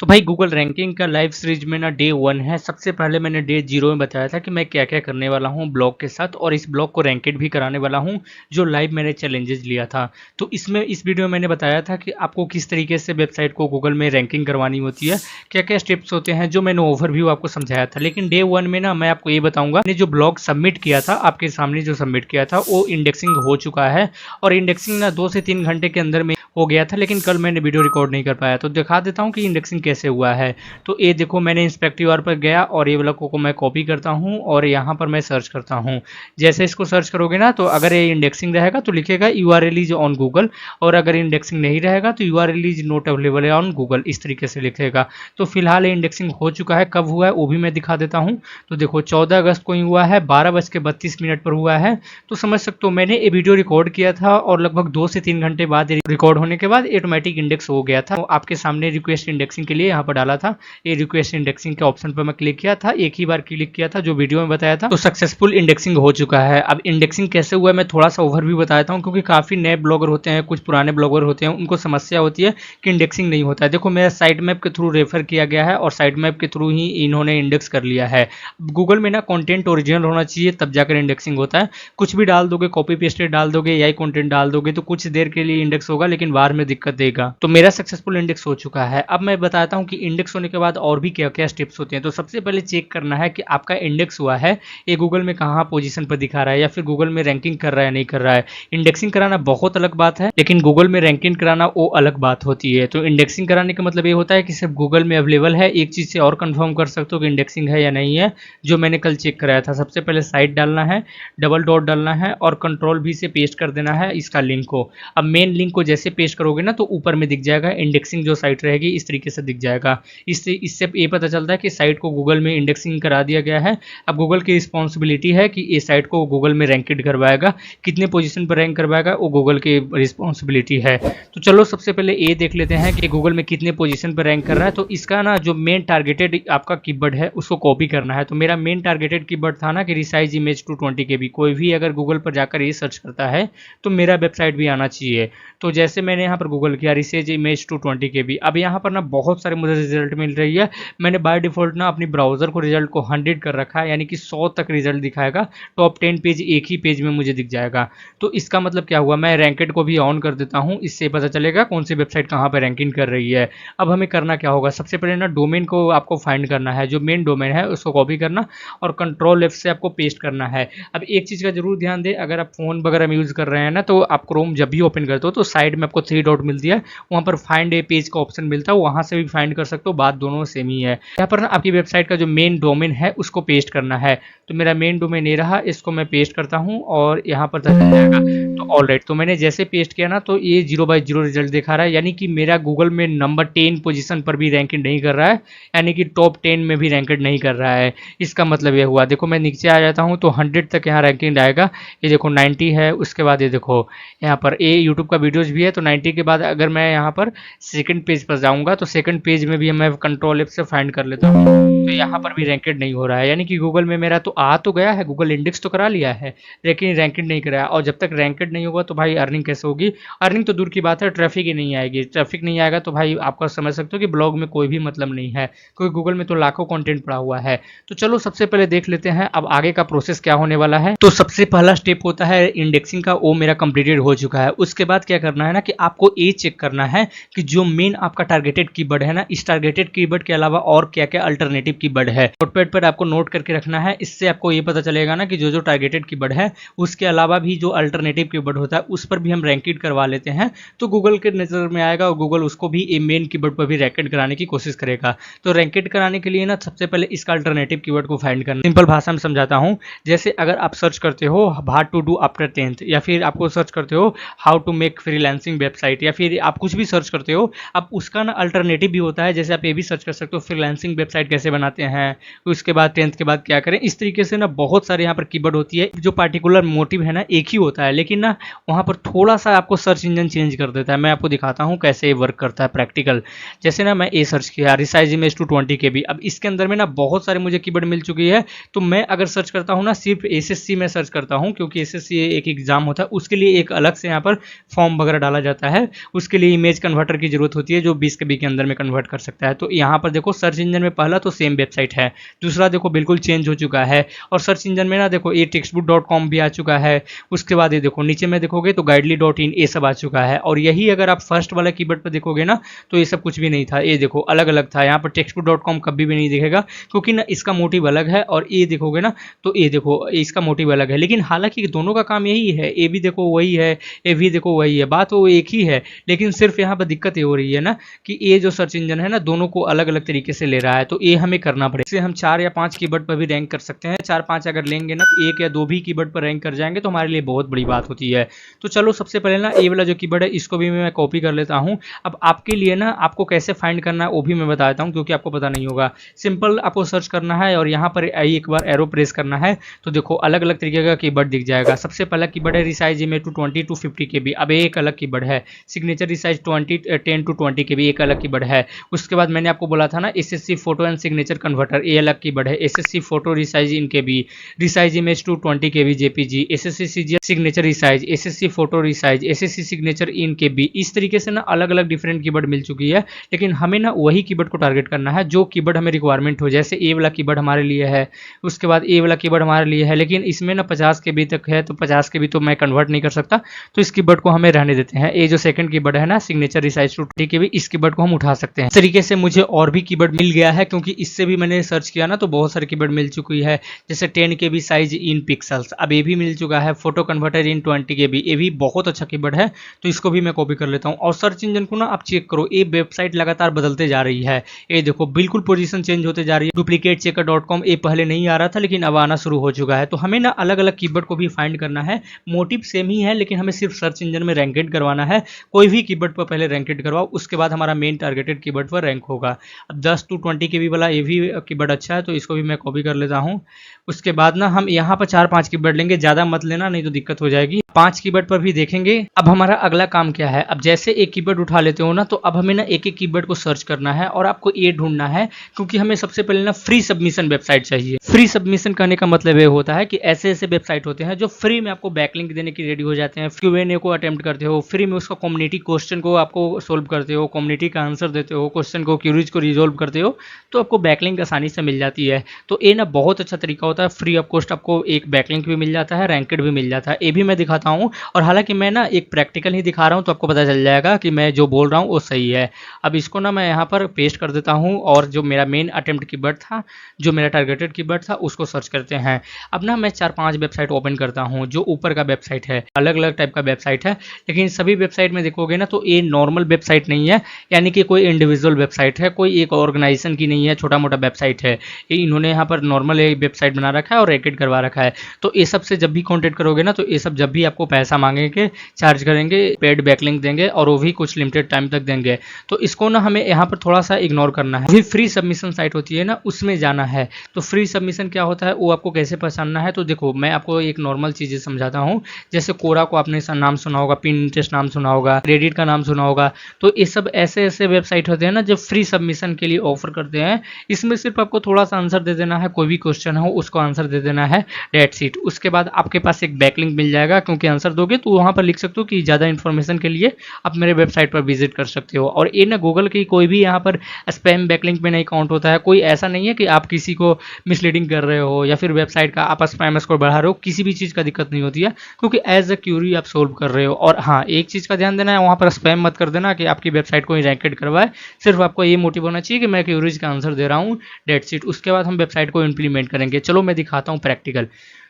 तो भाई Google ranking का लाइव सीरीज में ना डे 1 है। सबसे पहले मैंने डे 0 में बताया था कि मैं क्या क्या करने वाला हूँ ब्लॉग के साथ, और इस ब्लॉग को रैंकेड भी कराने वाला हूँ जो लाइव मैंने चैलेंजेस लिया था। तो इसमें इस वीडियो में मैंने बताया था कि आपको किस तरीके से वेबसाइट को गूगल में रैंकिंग करवानी होती है, क्या क्या स्टेप्स होते हैं, जो मैंने ओवरव्यू आपको समझाया था। लेकिन डे 1 में ना मैं आपको ये बताऊंगा, मैंने जो ब्लॉग सबमिट किया था आपके सामने, जो सबमिट किया था वो इंडेक्सिंग हो चुका है, और इंडेक्सिंग ना 2 से 3 घंटे के अंदर में हो गया था। लेकिन कल मैंने वीडियो रिकॉर्ड नहीं कर पाया, तो दिखा देता हूँ कि इंडेक्सिंग कैसे हुआ है। तो ये देखो, मैंने इंस्पेक्टिव आर पर गया और ये वाला को मैं कॉपी करता हूँ और यहाँ पर मैं सर्च करता हूँ। जैसे इसको सर्च करोगे ना, तो अगर ये इंडेक्सिंग रहेगा तो लिखेगा यूआरएल इज ऑन गूगल, और अगर इंडेक्सिंग नहीं रहेगा तो URL is not available on Google, इस तरीके से लिखेगा। तो फिलहाल ये इंडेक्सिंग हो चुका है। कब हुआ है वो भी मैं दिखा देता हूँ। तो देखो 14 अगस्त को ही हुआ है, 12:32 पर हुआ है। तो समझ सकते हो मैंने ये वीडियो रिकॉर्ड किया था और लगभग 2 से 3 घंटे बाद रिकॉर्ड होने के बाद ऑटोमेटिक इंडेक्स हो गया था। तो आपके सामने रिक्वेस्ट इंडेक्सिंग के लिए यहाँ पर डाला था, ये रिक्वेस्ट इंडेक्सिंग के ऑप्शन पर मैं क्लिक किया था, एक ही बार क्लिक किया था जो वीडियो में बताया था, तो सक्सेसफुल इंडेक्सिंग हो चुका है। अब इंडेक्सिंग कैसे हुआ मैं थोड़ा सा ओवरव्यू बताता हूँ, क्योंकि काफी नए ब्लॉगर होते हैं, कुछ पुराने ब्लॉगर होते हैं, उनको समस्या होती है कि इंडेक्सिंग नहीं होता है। देखो मेरा साइट मैप के थ्रू रेफर किया गया है और साइट मैप के थ्रू ही इन्होंने इंडेक्स कर लिया है। गूगल में ना कंटेंट ओरिजिनल होना चाहिए, तब जाकर इंडेक्सिंग होता है। कुछ भी डाल दोगे, कॉपी पेस्टेड डाल दोगे, एआई कंटेंट डाल दोगे, तो कुछ देर के लिए इंडेक्स होगा लेकिन बाद में दिक्कत देगा। तो मेरा सक्सेसफुल इंडेक्स हो चुका है। अब मैं बताता हूँ कि इंडेक्स होने के बाद और भी क्या क्या स्टेप्स होते हैं। तो सबसे पहले चेक करना है कि आपका इंडेक्स हुआ है, ये गूगल में कहाँ पोजीशन पर दिखा रहा है, या फिर गूगल में रैंकिंग कर रहा है नहीं कर रहा है। इंडेक्सिंग कराना बहुत अलग बात है, लेकिन गूगल में रैंकिंग कराना वो अलग बात होती है। तो इंडेक्सिंग कराने का मतलब ये होता है कि सिर्फ गूगल में अवेलेबल है। एक चीज से और कंफर्म कर सकते हो कि इंडेक्सिंग है या नहीं है, जो मैंने कल चेक कराया था। सबसे पहले साइट डालना है, डबल डॉट डालना है और कंट्रोल भी से पेस्ट कर देना है इसका लिंक को। अब मेन लिंक को जैसे पेस्ट करोगे ना, तो ऊपर में दिख जाएगा इंडेक्सिंग जो साइट रहेगी, इस तरीके से दिख जाएगा। इससे ये पता चलता है कि साइट को गूगल में इंडेक्सिंग करा दिया गया है। अब गूगल की रिस्पॉन्सिबिलिटी है कि ये साइट को गूगल में रैंकेड करवाएगा, कितने पोजीशन पर रैंक करवाएगा वो गूगल की रिस्पॉन्सिबिलिटी है। तो चलो सबसे पहले ये देख लेते हैं कि गूगल में कितने पोजीशन पर रैंक कर रहा है। तो इसका ना जो मेन टारगेटेड आपका कीवर्ड है उसको कॉपी करना है। तो मेरा मेन टारगेटेड कीवर्ड था ना कि रिसाइज इमेज 220 KB। कोई भी अगर गूगल पर जाकर ये सर्च करता है तो मेरा वेबसाइट भी आना चाहिए। तो जैसे मैंने यहाँ पर गूगल किया रिसाइज इमेज 220 KB, अब यहाँ पर ना बहुत सारे मुझे रिजल्ट मिल रही है। मैंने बाय डिफॉल्ट ना अपनी ब्राउजर को रिजल्ट को 100 कर रखा है, यानी कि 100 तक रिजल्ट दिखाएगा। टॉप 10 पेज एक ही पेज में मुझे दिख जाएगा। तो इसका मतलब क्या हुआ, मैं रैंकेड को भी ऑन कर देता हूँ, इससे पता चलेगा कौन सी वेबसाइट कहाँ पर रैंकिंग कर रही है। अब हमें करना क्या होगा, सबसे पहले ना डोमेन को आपको फाइंड करना है, जो मेन डोमेन है उसको कॉपी करना और कंट्रोल F से आपको पेस्ट करना है। अब एक चीज़ का जरूर ध्यान दें, अगर आप फोन वगैरह में यूज़ कर रहे हैं ना, तो आप क्रोम जब भी ओपन करते हो तो साइड में आपको 3 डॉट मिलती है, वहाँ पर फाइंड ए पेज का ऑप्शन मिलता है, वहाँ से भी फाइंड कर सकते हो, बात दोनों सेम ही है। यहाँ पर ना आपकी वेबसाइट का जो मेन डोमेन है उसको पेस्ट करना है। तो मेरा मेन डोमेन ये रहा, इसको मैं पेस्ट करता हूँ और यहाँ पर तक जाएगा। तो ऑलराइट, तो मैंने जैसे पेस्ट किया ना, तो ये 0/0 रिजल्ट दिखा रहा है, यानी कि मेरा गूगल में नंबर 10 पोजीशन पर भी रैंकिंग नहीं कर रहा है, यानी कि टॉप 10 में भी रैंकेड नहीं कर रहा है। इसका मतलब ये हुआ, देखो मैं नीचे आ जाता हूँ तो 100 तक यहाँ रैंकिंग आएगा। ये देखो 90 है, उसके बाद ये देखो यहाँ पर ये यूट्यूब का वीडियोज भी है। तो 90 के बाद अगर मैं यहाँ पर सेकंड पेज पर जाऊँगा तो सेकंड पेज में भी मैं कंट्रोल F से फाइंड कर लेता हूँ, तो यहाँ पर भी रैंकेड नहीं हो रहा है। यानी कि गूगल में मेरा तो आ तो गया है, गूगल इंडेक्स तो करा लिया है, लेकिन रैंकेड नहीं कराया। और जब तक रैंकेड नहीं होगा तो भाई अर्निंग कैसे होगी, अर्निंग तो दूर की बात है, ट्रैफिक ही नहीं आएगी। ट्रैफिक नहीं आएगा तो भाई आपका समझ सकते हो कि ब्लॉग में कोई भी मतलब नहीं है, क्योंकि गूगल में तो लाखों कंटेंट पड़ा हुआ है। तो चलो सबसे पहले देख लेते हैं अब आगे का प्रोसेस क्या होने वाला है। तो सबसे पहला स्टेप होता है इंडेक्सिंग का, वो मेरा कंप्लीटेड हो चुका है। उसके बाद क्या करना है ना कि आपको ये चेक करना है कि जो मेन आपका टारगेटेड कीवर्ड है ना, इस टारगेटेड कीवर्ड के अलावा और क्या क्या अल्टरनेटिव कीवर्ड है, नोटपैड पर आपको नोट करके रखना है। इससे आपको ये पता चलेगा ना कि जो जो टारगेटेड कीवर्ड है उसके अलावा भी जो अल्टरनेटिव कीवर्ड होता है उस पर भी हम रैंकेड करवा लेते हैं, तो गूगल के नजर में आएगा और गूगल उसको भी ए मेन कीवर्ड पर भी रैंकेड कराने की कोशिश करेगा। तो रैंकेड कराने के लिए ना सबसे पहले इसका अल्टरनेटिव कीवर्ड को फाइंड करना। सिंपल भाषा में समझाता हूं, जैसे अगर आप सर्च करते हो how to do after 10th, या फिर आपको सर्च करते हो how to make freelancing website, या फिर आप कुछ भी सर्च करते हो, अब उसका ना अल्टरनेटिव भी होता है। जैसे आप ये भी सर्च कर सकते हो फ्रीलांसिंग वेबसाइट कैसे बनाते हैं, उसके बाद 10th के बाद क्या करें। इस तरीके से ना बहुत सारे यहाँ पर कीवर्ड होती है, जो पार्टिकुलर मोटिव है ना एक ही होता है, लेकिन ना वहाँ पर थोड़ा सा आपको सर्च इंजन चेंज कर देता है। मैं आपको दिखाता हूँ कैसे ये वर्क करता है प्रैक्टिकल। जैसे ना मैं ए सर्च किया रिसाइज इमेज 220 KB, अब इसके अंदर में ना बहुत सारे मुझे कीवर्ड मिल चुकी है। तो मैं अगर सर्च करता हूँ ना सिर्फ SSC में सर्च करता हूँ, क्योंकि SSC एक एग्जाम होता है, उसके लिए एक अलग से यहाँ पर फॉर्म वगैरह डाला जाता आता है उसके लिए इमेज कन्वर्टर की जरूरत होती है जो 20 KB के अंदर में कन्वर्ट कर सकता है। तो यहाँ पर देखो सर्च इंजन में पहला तो सेम वेबसाइट है, दूसरा देखो बिल्कुल चेंज हो चुका है, और सर्च इंजन में ना देखो ये textbook.com भी आ चुका है। उसके बाद ये देखो नीचे में देखोगे तो गाइडली.इन ये सब आ चुका है, और यही अगर आप फर्स्ट वाला कीवर्ड पर देखोगे ना तो ये सब कुछ भी नहीं था। ये देखो अलग अलग था, यहाँ पर textbook.com कभी भी नहीं दिखेगा क्योंकि ना इसका मोटिव अलग है, और ये देखोगे ना तो ये देखो इसका मोटिव अलग है। लेकिन हालांकि दोनों का काम यही है, ये भी देखो वही है, ये भी देखो वही है, बात वो एक ही है। लेकिन सिर्फ यहाँ पर दिक्कत ये हो रही है ना कि ये जो सर्च इंजन है ना दोनों को अलग अलग तरीके से ले रहा है, तो ये हमें करना पड़ेगा। इससे हम 4 या 5 कीवर्ड पर भी रैंक कर सकते हैं। 4-5 अगर लेंगे ना तो 1 या 2 भी कीवर्ड पर रैंक कर जाएंगे तो हमारे लिए बहुत बड़ी बात होती है। तो चलो सबसे पहले ना ये वाला जो कीवर्ड है इसको भी मैं कॉपी कर लेता हूँ। अब आपके लिए ना आपको कैसे फाइंड करना है वो भी मैं बता देता हूँ क्योंकि आपको पता नहीं होगा। सिंपल आपको सर्च करना है और यहाँ पर एक बार एरो प्रेस करना है तो देखो अलग अलग तरीके का कीवर्ड दिख जाएगा। सबसे पहला कीवर्ड है resize image to 20 to 50 KB, अब एक अलग कीवर्ड है। सिग्नेचर रिसाइज 10 to 20 KB एक अलग कीवर्ड है। उसके बाद मैंने आपको बोला था ना SSC photo and signature converter ये अलग कीवर्ड है। SSC photo resize in KB, resize image to 20 KB JPG, SSC signature resize, SSC photo resize, SSC signature in KB। इस तरीके से ना अलग अलग डिफरेंट कीवर्ड मिल चुकी है, लेकिन हमें ना वही कीवर्ड को टारगेट करना है जो कीवर्ड हमें रिक्वायरमेंट हो। जैसे ए वाला कीवर्ड हमारे लिए है, उसके बाद ए वाला कीवर्ड हमारे लिए है, लेकिन इसमें ना 50 KB तक है तो 50 KB तो मैं कन्वर्ट नहीं कर सकता, तो इस कीवर्ड को हमें रहने देते हैं। ये जो सेकंड कीवर्ड है ना सिग्नेचर रिसाइज टू 20 KB, इस कीवर्ड को हम उठा सकते हैं। इस तरीके से मुझे और भी कीवर्ड मिल गया है क्योंकि इससे भी मैंने सर्च किया ना तो बहुत सारे कीवर्ड मिल चुकी है। जैसे 10 KB साइज इन पिक्सल्स, अब ये भी मिल चुका है। फोटो कन्वर्टर इन 20 KB, ये भी बहुत अच्छा कीवर्ड है, तो इसको भी मैं कॉपी कर लेता हूँ। और सर्च इंजन को ना आप चेक करो, ये वेबसाइट लगातार बदलते जा रही है। ये देखो बिल्कुल पोजीशन चेंज होते जा रही है। डुप्लीकेट चेकर.com ये पहले नहीं आ रहा था लेकिन अब आना शुरू हो चुका है। तो हमें ना अलग अलग कीवर्ड को भी फाइंड करना है। मोटिव सेम ही है लेकिन हमें सिर्फ सर्च इंजन में रैंकेड करवाना है। कोई भी कीवर्ड पर पहले रैंकेड करवाओ, उसके बाद हमारा मेन टारगेटेड कीवर्ड पर रैंक होगा। अब 10 to 20 KB वाला ये भी कीवर्ड अच्छा है, तो इसको भी मैं कॉपी कर लेता हूँ। उसके बाद ना हम यहाँ पर 4-5 कीवर्ड लेंगे, ज़्यादा मत लेना नहीं तो दिक्कत हो जाएगी। 5 कीवर्ड पर भी देखेंगे। अब हमारा अगला काम क्या है, अब जैसे एक कीवर्ड उठा लेते हो ना तो अब हमें ना एक एक कीवर्ड को सर्च करना है और आपको ये ढूंढना है क्योंकि हमें सबसे पहले ना फ्री सबमिशन वेबसाइट चाहिए। फ्री सबमिशन करने का मतलब ये होता है कि ऐसे ऐसे वेबसाइट होते हैं जो फ्री में आपको बैकलिंक देने की रेडी हो जाते हैं। Q&A को अटेम्प्ट करते हो, फ्री में उसका कम्युनिटी क्वेश्चन को आपको सोल्व करते हो, कम्युनिटी का आंसर देते हो, क्वेश्चन को क्यूरीज को रिजोल्व करते हो, तो आपको बैकलिंक आसानी से मिल जाती है। तो ये ना बहुत अच्छा तरीका होता है, फ्री ऑफ कॉस्ट आपको एक बैकलिंक भी मिल जाता है, रैंकेड भी मिल जाता है। ये भी मैं दिखाता हूँ, और हालांकि मैं ना एक प्रैक्टिकल ही दिखा रहा हूँ तो आपको पता चल जाएगा कि मैं जो बोल रहा हूँ वो सही है। अब इसको ना मैं यहाँ पर पेस्ट कर देता हूँ और जो मेरा मेन अटेम्प्ट कीवर्ड था, जो मेरा टारगेटेड कीवर्ड था, उसको सर्च करते हैं। अब ना मैं 4-5 वेबसाइट ओपन करता हूँ। जो ऊपर का वेबसाइट है अलग अलग टाइप का वेबसाइट है, लेकिन सभी वेबसाइट में देखोगे ना तो ये नॉर्मल वेबसाइट नहीं है, यानी कि कोई इंडिविजुअल वेबसाइट है, कोई एक ऑर्गेनाइजेशन की नहीं है, छोटा मोटा वेबसाइट है। ये इन्होंने यहाँ पर नॉर्मल एक वेबसाइट बना रखा है और रैंकेड करवा रखा है। तो ये सब से जब भी कॉन्टेक्ट करोगे ना तो ये सब जब भी आपको पैसा मांगेंगे, चार्ज करेंगे, पेड बैकलिंक देंगे और वो भी कुछ लिमिटेड टाइम तक देंगे। तो इसको ना हमें यहाँ पर थोड़ा सा इग्नोर करना है। वही फ्री सबमिशन साइट होती है ना उसमें जाना है। तो फ्री सबमिशन क्या होता है वो आपको कैसे पहचानना है, तो देखो मैं आपको एक नॉर्मल चीज़ें समझाता हूँ। जैसे कोरा को आपने नाम सुना होगा, पिंटरेस्ट नाम सुना होगा, रेडिट का नाम सुना होगा। तो ये सब ऐसे ऐसे वेबसाइट होते हैं ना जो फ्री सबमिशन के लिए ऑफर करते हैं। इसमें सिर्फ आपको थोड़ा सा आंसर दे देना है, कोई भी क्वेश्चन हो उसको आंसर दे देना है, डेट्स इट। उसके बाद आपके पास एक बैकलिंक मिल जाएगा, क्योंकि आंसर दोगे तो वहाँ पर लिख सकते हो कि ज़्यादा इन्फॉर्मेशन के लिए आप मेरे वेबसाइट पर विजिट कर सकते हो। और ये ना गूगल की कोई भी यहाँ पर स्पैम बैकलिंक में नहीं काउंट होता है। कोई ऐसा नहीं है कि आप किसी को मिसलीडिंग कर रहे हो या फिर वेबसाइट का आप स्पैम स्कोर बढ़ा रहे हो, किसी भी चीज़ का दिक्कत नहीं होती है, क्योंकि एज अ क्यूरी आप सोल्व कर रहे हो। और हाँ, एक चीज़ का ध्यान देना है, वहाँ पर स्पैम मत कर देना कि आपकी वेबसाइट को ही रैंकेड करवाए। सिर्फ आपको ये मोटिव होना चाहिए कि मैं क्यूरीज का आंसर दे रहा हूँ, डेट्स इट। उसके बाद हम वेबसाइट को इंप्लीमेंट करेंगे। चलो मैं दिखाता हूँ प्रैक्टिकल।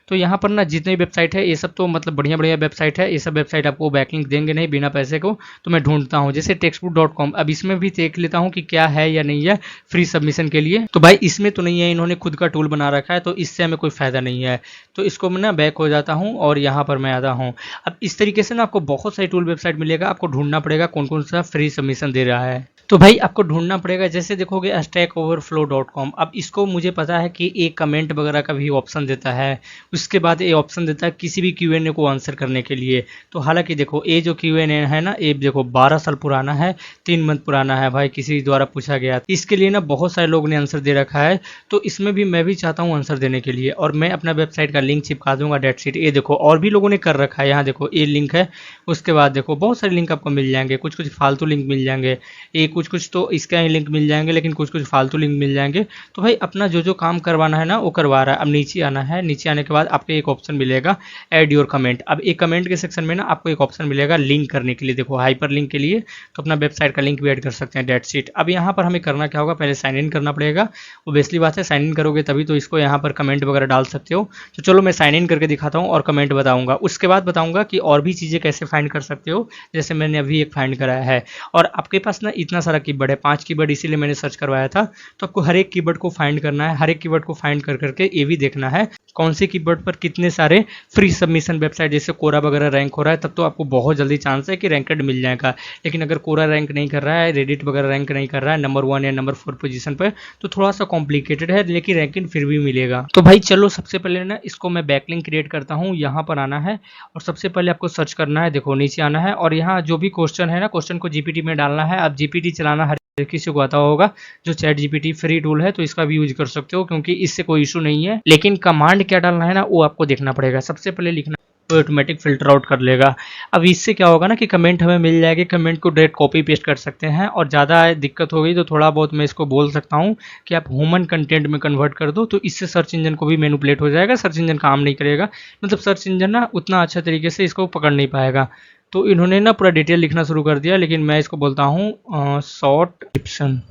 तो यहाँ पर ना जितनी वेबसाइट है ये सब तो मतलब बढ़िया बढ़िया वेबसाइट है। ये सब वेबसाइट आपको बैकलिंक देंगे नहीं बिना पैसे को। तो मैं ढूंढता हूँ जैसे textbook.com, अब इसमें भी देख लेता हूँ कि क्या है या नहीं है फ्री सबमिशन के लिए। तो भाई इसमें तो नहीं है, इन्होंने खुद का टूल बना रखा है, तो इससे हमें कोई फ़ायदा नहीं है। तो इसको मैं ना बैक हो जाता हूँ और यहाँ पर मैं आता हूँ। अब इस तरीके से ना आपको बहुत सारी टूल वेबसाइट मिलेगा, आपको ढूंढना पड़ेगा कौन कौन सा फ्री सबमिशन दे रहा है। तो भाई आपको ढूंढना पड़ेगा, जैसे देखोगे stackoverflow.com। अब इसको मुझे पता है कि एक कमेंट वगैरह का भी ऑप्शन देता है, उसके बाद ये ऑप्शन देता है किसी भी Q&A को आंसर करने के लिए। तो हालांकि देखो ये जो Q&A है ना, ये देखो 12 साल पुराना है, 3 मंथ पुराना है भाई, किसी द्वारा पूछा गया। इसके लिए ना बहुत सारे लोगों ने आंसर दे रखा है, तो इसमें भी मैं भी चाहता हूँ आंसर देने के लिए, और मैं अपना वेबसाइट का लिंक चिपका दूंगा, डेट शीट। ये देखो और भी लोगों ने कर रखा है, यहाँ देखो ये लिंक है, उसके बाद देखो बहुत सारे लिंक आपको मिल जाएंगे, कुछ कुछ फालतू लिंक मिल जाएंगे, ये कुछ कुछ तो इसका ही लिंक मिल जाएंगे, लेकिन कुछ कुछ फालतू लिंक मिल जाएंगे। तो भाई अपना जो जो काम करवाना है ना वो करवा रहा है। अब नीचे आना है, नीचे आने के बाद आपको एक ऑप्शन मिलेगा ऐड योर कमेंट। अब एक कमेंट के सेक्शन में ना आपको एक ऑप्शन मिलेगा लिंक करने के लिए, देखो हाइपर लिंक के लिए, तो अपना वेबसाइट का लिंक भी ऐड कर सकते हैं, डेट शीट। अब यहाँ पर हमें करना क्या होगा, पहले साइन इन करना पड़ेगा। ओबियसली बात है, साइन इन करोगे तभी तो इसको यहाँ पर कमेंट वगैरह डाल सकते हो। तो चलो मैं साइन इन करके दिखाता हूँ और कमेंट बताऊंगा, उसके बाद बताऊंगा कि और भी चीज़ें कैसे फाइंड कर सकते हो, जैसे मैंने अभी एक फाइंड कराया है। और आपके पास ना इतना सारा कीवर्ड है, 5 कीवर्ड, इसीलिए मैंने सर्च करवाया था। तो आपको हर एक कीवर्ड को फाइंड करना है, हर एक कीवर्ड को फाइंड कर करके ये भी देखना है कौन से कीवर्ड पर कितने सारे फ्री सबमिशन वेबसाइट जैसे कोरा वगैरह रैंक हो रहा है, तब तो आपको बहुत जल्दी चांस है कि रैंकेड मिल जाएगा। लेकिन अगर कोरा रैंक नहीं कर रहा है, रेडिट वगैरह रैंक नहीं कर रहा है नंबर 1 या नंबर 4 पोजीशन पर, तो थोड़ा सा कॉम्प्लिकेटेड है, लेकिन रैंकिंग फिर भी मिलेगा। तो भाई चलो सबसे पहले ना इसको मैं बैकलिंक क्रिएट करता हूँ, यहाँ पर आना है और सबसे पहले आपको सर्च करना है, देखो नीचे आना है और यहाँ जो भी क्वेश्चन है ना, क्वेश्चन को जीपीटी में डालना है। अब जीपीटी चलाना हर किसी को आता होगा, जो चैट जीपीटी फ्री टूल है तो इसका भी यूज कर सकते हो, क्योंकि इससे कोई इशू नहीं है। लेकिन कमांड क्या डालना है ना वो आपको देखना पड़ेगा। सबसे पहले लिखना तो ऑटोमेटिक फिल्टर आउट कर लेगा। अब इससे क्या होगा ना कि कमेंट हमें मिल जाएगी, कमेंट को डायरेक्ट कॉपी पेस्ट कर सकते हैं, और ज़्यादा दिक्कत हो गई तो थोड़ा बहुत मैं इसको बोल सकता हूँ कि आप ह्यूमन कंटेंट में कन्वर्ट कर दो, तो इससे सर्च इंजन को भी मैनिपुलेट हो जाएगा, सर्च इंजन काम नहीं करेगा, मतलब सर्च इंजन ना उतना अच्छा तरीके से इसको पकड़ नहीं पाएगा। तो इन्होंने ना पूरा डिटेल लिखना शुरू कर दिया, लेकिन मैं इसको बोलता हूँ शॉर्ट डिस्क्रिप्शन,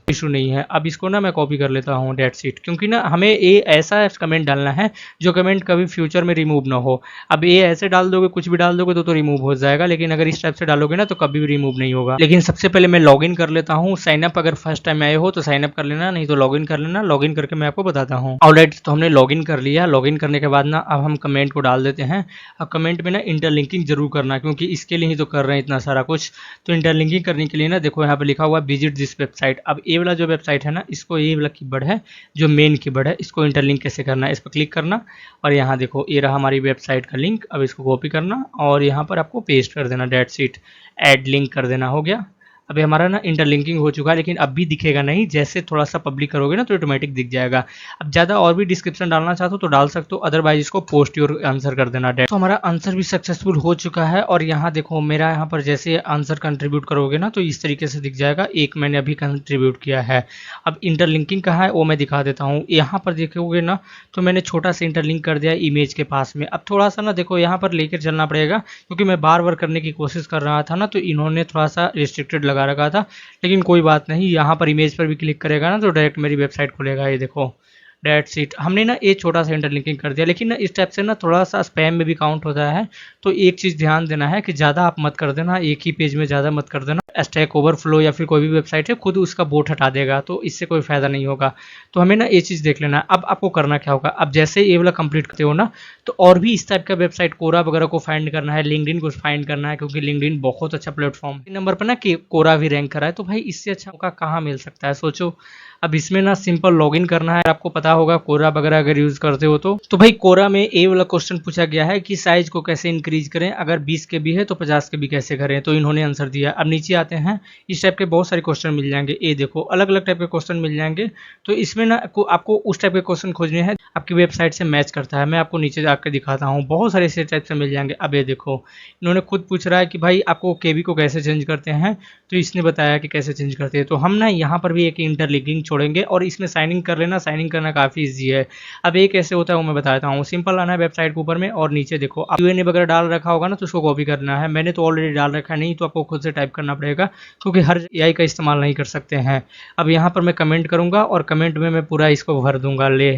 इशू नहीं है। अब इसको ना मैं कॉपी कर लेता हूँ डेट शीट, क्योंकि ना हमें ये ऐसा कमेंट डालना है जो कमेंट कभी फ्यूचर में रिमूव ना हो। अब ये ऐसे डाल दोगे, कुछ भी डाल दोगे तो रिमूव हो जाएगा, लेकिन अगर इस टाइप से डालोगे ना तो कभी भी रिमूव नहीं होगा। लेकिन सबसे पहले मैं लॉगिन कर लेता हूँ। साइनअप अगर फर्स्ट टाइम आए हो तो साइनअप कर लेना, नहीं तो लॉगिन कर लेना। लॉगिन करके मैं आपको बताता हूँ। ऑलराइट, तो हमने लॉगिन कर लिया। लॉगिन करने के बाद ना अब हम कमेंट को डाल देते हैं। अब कमेंट में ना इंटरलिंकिंग जरूर करना, क्योंकि इसके लिए ही तो कर रहे हैं इतना सारा कुछ। तो इंटरलिंकिंग करने के लिए ना देखो यहाँ पे लिखा हुआ विजिट दिस वेबसाइट। अब ये वाला जो वेबसाइट है ना, इसको ये वाला कीवर्ड है जो मेन कीवर्ड है, इसको इंटरलिंक कैसे करना है, इस पर क्लिक करना और यहाँ देखो ये रहा हमारी वेबसाइट का लिंक। अब इसको कॉपी करना और यहाँ पर आपको पेस्ट कर देना, डेट शीट ऐड लिंक कर देना, हो गया। अभी हमारा ना इंटरलिंकिंग हो चुका है, लेकिन अब भी दिखेगा नहीं, जैसे थोड़ा सा पब्लिक करोगे ना तो ऑटोमेटिक दिख जाएगा। अब ज़्यादा और भी डिस्क्रिप्शन डालना चाहते हो तो डाल सकते हो, अदरवाइज इसको पोस्ट योर आंसर कर देना। तो हमारा आंसर भी सक्सेसफुल हो चुका है, और यहाँ देखो मेरा यहाँ पर जैसे आंसर कंट्रीब्यूट करोगे ना तो इस तरीके से दिख जाएगा, एक मैंने अभी कंट्रीब्यूट किया है। अब इंटरलिंकिंग कहाँ है वो मैं दिखा देता हूँ। यहाँ पर देखोगे ना तो मैंने छोटा सा इंटरलिंक कर दिया इमेज के पास में। अब थोड़ा सा ना देखो यहाँ पर लेकर चलना पड़ेगा, क्योंकि मैं बार बार करने की कोशिश कर रहा था ना, तो इन्होंने थोड़ा सा रिस्ट्रिक्टेड लगा रखा था। लेकिन कोई बात नहीं, यहाँ पर इमेज पर भी क्लिक करेगा ना तो डायरेक्ट मेरी वेबसाइट खुलेगा। ये देखो डेट शीट हमने ना एक छोटा सा इंटरलिंकिंग कर दिया, लेकिन ना इस टाइप से ना थोड़ा सा स्पैम में भी काउंट होता है। तो एक चीज़ ध्यान देना है कि ज़्यादा आप मत कर देना, एक ही पेज में ज़्यादा मत कर देना। स्टैक ओवरफ्लो या फिर कोई भी वेबसाइट है खुद उसका बोट हटा देगा, तो इससे कोई फायदा नहीं होगा। तो हमें ना ये चीज़ देख लेना है। अब आपको करना क्या होगा, अब जैसे ये वाला कंप्लीट करते हो ना तो और भी इस टाइप का वेबसाइट कोरा वगैरह को फाइंड करना है, लिंक्डइन को फाइंड करना है, क्योंकि लिंक्डइन बहुत अच्छा प्लेटफॉर्म है। नंबर पर ना कि कोरा भी रैंक करा है, तो भाई इससे अच्छा मौका कहाँ मिल सकता है, सोचो। अब इसमें ना सिंपल लॉगिन करना है। आपको पता होगा कोरा वगैरह अगर यूज करते हो तो भाई कोरा में ए वाला क्वेश्चन पूछा गया है कि साइज को कैसे इंक्रीज करें, अगर 20 के बी है तो 50 के बी कैसे करें, तो इन्होंने आंसर दिया। अब नीचे आते हैं, इस टाइप के बहुत सारे क्वेश्चन मिल जाएंगे, ये देखो अलग अलग टाइप के क्वेश्चन मिल जाएंगे। तो इसमें ना आपको उस टाइप के क्वेश्चन खोजने हैं आपकी वेबसाइट से मैच करता है। मैं आपको नीचे जाकर दिखाता हूँ, बहुत सारे ऐसे टाइप से मिल जाएंगे। अब ये देखो इन्होंने खुद पूछ रहा है कि भाई आपको केबी को कैसे चेंज करते हैं, तो इसने बताया कि कैसे चेंज करते हैं। तो हम ना यहाँ पर भी एक इंटरलिंकिंग छोड़ेंगे और इसमें साइन इन कर लेना। साइन इन करना काफ़ी ईजी है। अब ये कैसे होता है वो मैं बताता हूँ। सिंपल आना है वेबसाइट के ऊपर में और नीचे देखो Q&A वगैरह डाल रखा होगा ना, तो उसको कॉपी करना है। मैंने तो ऑलरेडी डाल रखा है, नहीं तो आपको खुद से टाइप करना पड़ेगा, क्योंकि हर AI का इस्तेमाल नहीं कर सकते हैं। अब यहाँ पर मैं कमेंट करूँगा और कमेंट में मैं पूरा इसको भर दूंगा, ले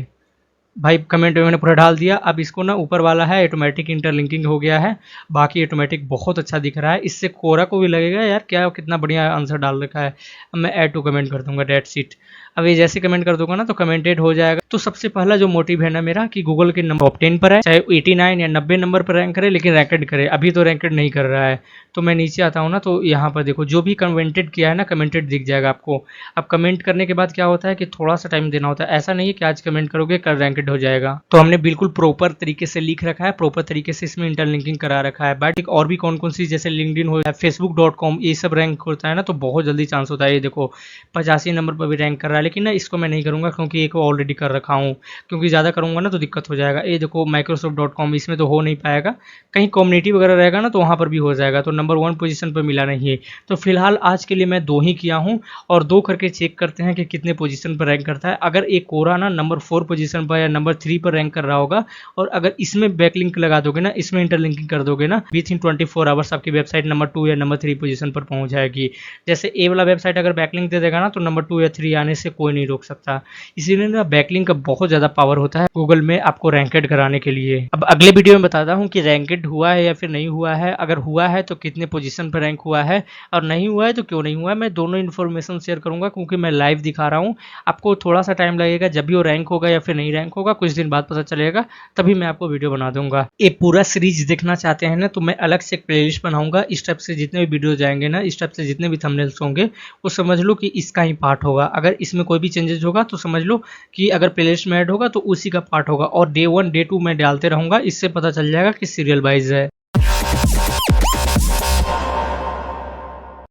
भाई कमेंट में मैंने पूरा डाल दिया। अब इसको ना ऊपर वाला है ऑटोमेटिक इंटरलिंकिंग हो गया है, बाकी ऑटोमेटिक बहुत अच्छा दिख रहा है। इससे कोरा को भी लगेगा यार क्या कितना बढ़िया आंसर डाल रखा है। अब मैं ऐड टू कमेंट कर दूंगा, डेट्स इट। अब ये जैसे कमेंट कर दूंगा ना तो कमेंटेड हो जाएगा। तो सबसे पहला जो मोटिव है ना मेरा कि गूगल के नंबर टॉप 10 पर है, चाहे 89 या 90 नंबर पर रैंक करे, लेकिन रैंकेड करे। अभी तो रैंकेड नहीं कर रहा है। तो मैं नीचे आता हूँ ना तो यहाँ पर देखो जो भी कमेंटेड किया है ना, कमेंटेड दिख जाएगा आपको। अब कमेंट करने के बाद क्या होता है कि थोड़ा सा टाइम देना होता है, ऐसा नहीं है कि आज कमेंट करोगे कल रैंकेड हो जाएगा। तो हमने बिल्कुल प्रॉपर तरीके से लिख रखा है, प्रॉपर तरीके से इसमें इंटरलिंकिंग करा रखा है। बट और भी कौन कौन सी जैसे लिंक्डइन हो, facebook.com, ये सब रैंक होता है ना तो बहुत जल्दी चांस होता है। ये देखो 85 नंबर पर भी रैंक कर रहा है, लेकिन ना इसको मैं नहीं करूंगा क्योंकि एक ऑलरेडी कर रखा हूँ, क्योंकि ज़्यादा करूंगा ना तो दिक्कत हो जाएगा। ये देखो microsoft.com, इसमें तो हो नहीं पाएगा। कहीं कम्युनिटी वगैरह रहेगा ना तो वहाँ पर भी हो जाएगा। तो नंबर 1 पोजीशन पर मिला नहीं है। तो फिलहाल आज के लिए मैं 2 ही किया हूँ, और 2 करके चेक करते हैं कि कितने पोजीशन पर रैंक करता है। अगर एक कोरा ना नंबर 4 पोजीशन पर या नंबर 3 पर रैंक कर रहा होगा, और अगर इसमें बैकलिंक लगा दोगे ना, इसमें इंटरलिंकिंग कर दोगे ना, विथ इन 24 आवर्स आपकी वेबसाइट नंबर 2 या नंबर 3 पोजीशन पर पहुंच जाएगी। जैसे ए वाला वेबसाइट अगर बैकलिंक दे देगा ना तो नंबर 2 या 3 आने से कोई नहीं रोक सकता। इसीलिए ना बैकलिंक का बहुत ज़्यादा पावर होता है गूगल में आपको रैंकेड कराने के लिए। अब अगले वीडियो में बताता हूँ कि रैंकेड हुआ है या फिर नहीं हुआ है, अगर हुआ है तो कितने पोजीशन पर रैंक हुआ है, और नहीं हुआ है तो क्यों नहीं हुआ है। मैं दोनों इन्फॉर्मेशन शेयर करूंगा क्योंकि मैं लाइव दिखा रहा हूँ। आपको थोड़ा सा टाइम लगेगा, जब भी वो रैंक होगा या फिर नहीं रैंक होगा कुछ दिन बाद पता चलेगा, तभी मैं आपको वीडियो बना दूंगा। ये पूरा सीरीज देखना चाहते हैं ना तो मैं अलग से एक प्लेलिस्ट बनाऊंगा। इस टाइप से जितने भी वीडियो जाएंगे ना, इस टाइप से जितने भी थंबनेल्स होंगे, वो समझ लो कि इसका ही पार्ट होगा। अगर इसमें कोई भी चेंजेस होगा तो समझ लो कि अगर प्लेलिस्ट में ऐड होगा तो उसी का पार्ट होगा। और डे 1 डे 2 मैं डालते रहूंगा, इससे पता चल जाएगा कि सीरियल वाइज है।